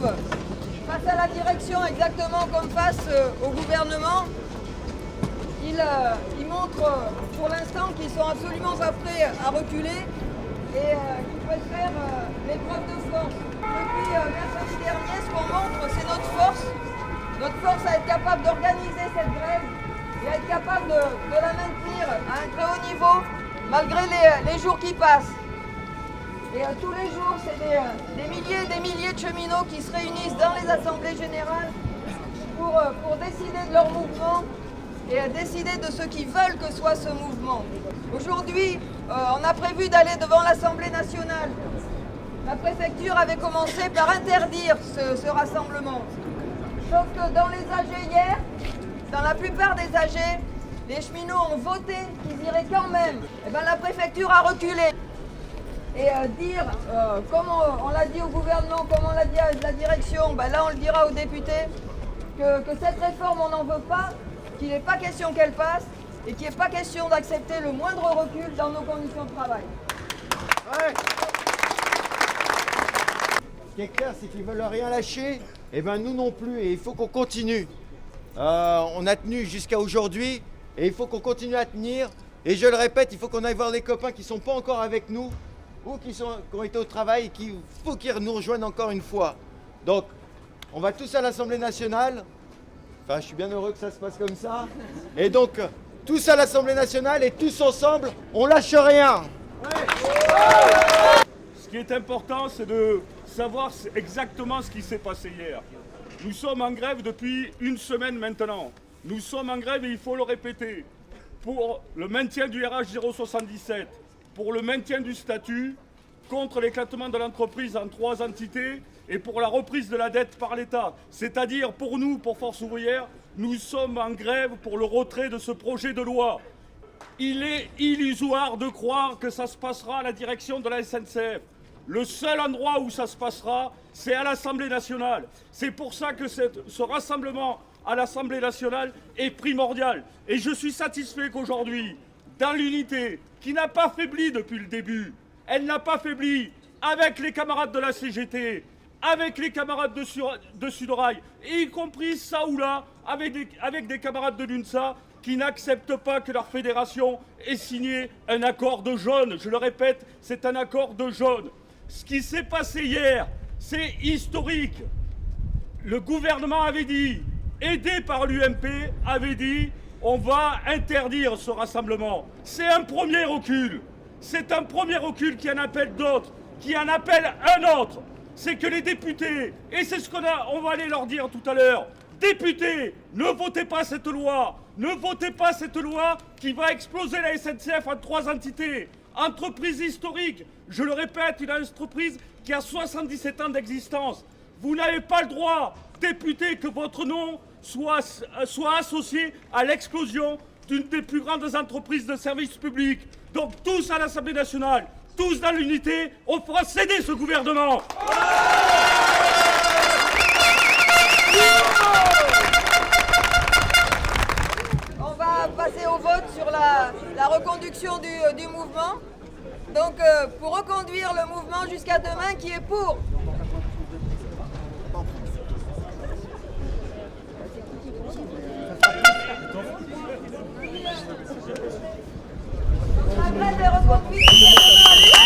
retrouve face à la direction exactement comme face au gouvernement. Ils montrent pour l'instant qu'ils sont absolument pas prêts à reculer et qu'ils préfèrent l'épreuve de force. Depuis mercredi dernier, ce qu'on montre, c'est notre force. Notre force à être capable d'organiser cette grève et à être capable de la maintenir à un très haut niveau malgré les jours qui passent. Et tous les jours, c'est des milliers et des milliers de cheminots qui se réunissent dans les assemblées générales pour décider de leur mouvement et décider de ce qu'ils veulent que soit ce mouvement. Aujourd'hui, on a prévu d'aller devant l'Assemblée nationale. La préfecture avait commencé par interdire ce rassemblement. Sauf que dans les AG hier, dans la plupart des AG, les cheminots ont voté qu'ils iraient quand même. Et bien la préfecture a reculé. Et dire, comme on l'a dit au gouvernement, comme on l'a dit à la direction, ben là on le dira aux députés, que cette réforme on n'en veut pas, qu'il n'est pas question qu'elle passe et qu'il n'est pas question d'accepter le moindre recul dans nos conditions de travail. Ouais. Ce qui est clair, c'est qu'ils ne veulent rien lâcher, et ben nous non plus, et il faut qu'on continue. On a tenu jusqu'à aujourd'hui, et il faut qu'on continue à tenir. Et je le répète, il faut qu'on aille voir les copains qui ne sont pas encore avec nous, ou qui ont été au travail, et qu'il faut qu'ils nous rejoignent encore une fois. Donc, on va tous à l'Assemblée nationale. Enfin, je suis bien heureux que ça se passe comme ça. Et donc, tous à l'Assemblée nationale et tous ensemble, on lâche rien. Ce qui est important, c'est de savoir exactement ce qui s'est passé hier. Nous sommes en grève depuis une semaine maintenant. Nous sommes en grève et il faut le répéter. Pour le maintien du RH 077, pour le maintien du statut, contre l'éclatement de l'entreprise en 3 entités et pour la reprise de la dette par l'État. C'est-à-dire pour nous, pour Force Ouvrière, nous sommes en grève pour le retrait de ce projet de loi. Il est illusoire de croire que ça se passera à la direction de la SNCF. Le seul endroit où ça se passera, c'est à l'Assemblée nationale. C'est pour ça que ce rassemblement à l'Assemblée nationale est primordial. Et je suis satisfait qu'aujourd'hui, dans l'unité, qui n'a pas faibli depuis le début, elle n'a pas faibli avec les camarades de la CGT, avec les camarades de Sudrail, et y compris ça ou là, avec des camarades de l'UNSA, qui n'acceptent pas que leur fédération ait signé un accord de jaune. Je le répète, c'est un accord de jaune. Ce qui s'est passé hier, c'est historique. Le gouvernement avait dit, aidé par l'UMP, avait dit on va interdire ce rassemblement. C'est un premier recul. C'est un premier recul qui en appelle d'autres, qui en appelle un autre. C'est que les députés, et c'est ce qu'on va aller leur dire tout à l'heure, députés, ne votez pas cette loi. Ne votez pas cette loi qui va exploser la SNCF en 3 entités. Entreprise historique, je le répète, une entreprise qui a 77 ans d'existence. Vous n'avez pas le droit, député, que votre nom soit associé à l'explosion d'une des plus grandes entreprises de services publics. Donc tous à l'Assemblée nationale, tous dans l'unité, on fera céder ce gouvernement. On va passer au vote sur la reconduction du mouvement. Donc pour reconduire le mouvement jusqu'à demain, qui est pour? La grève est reconduite jusqu'à demain.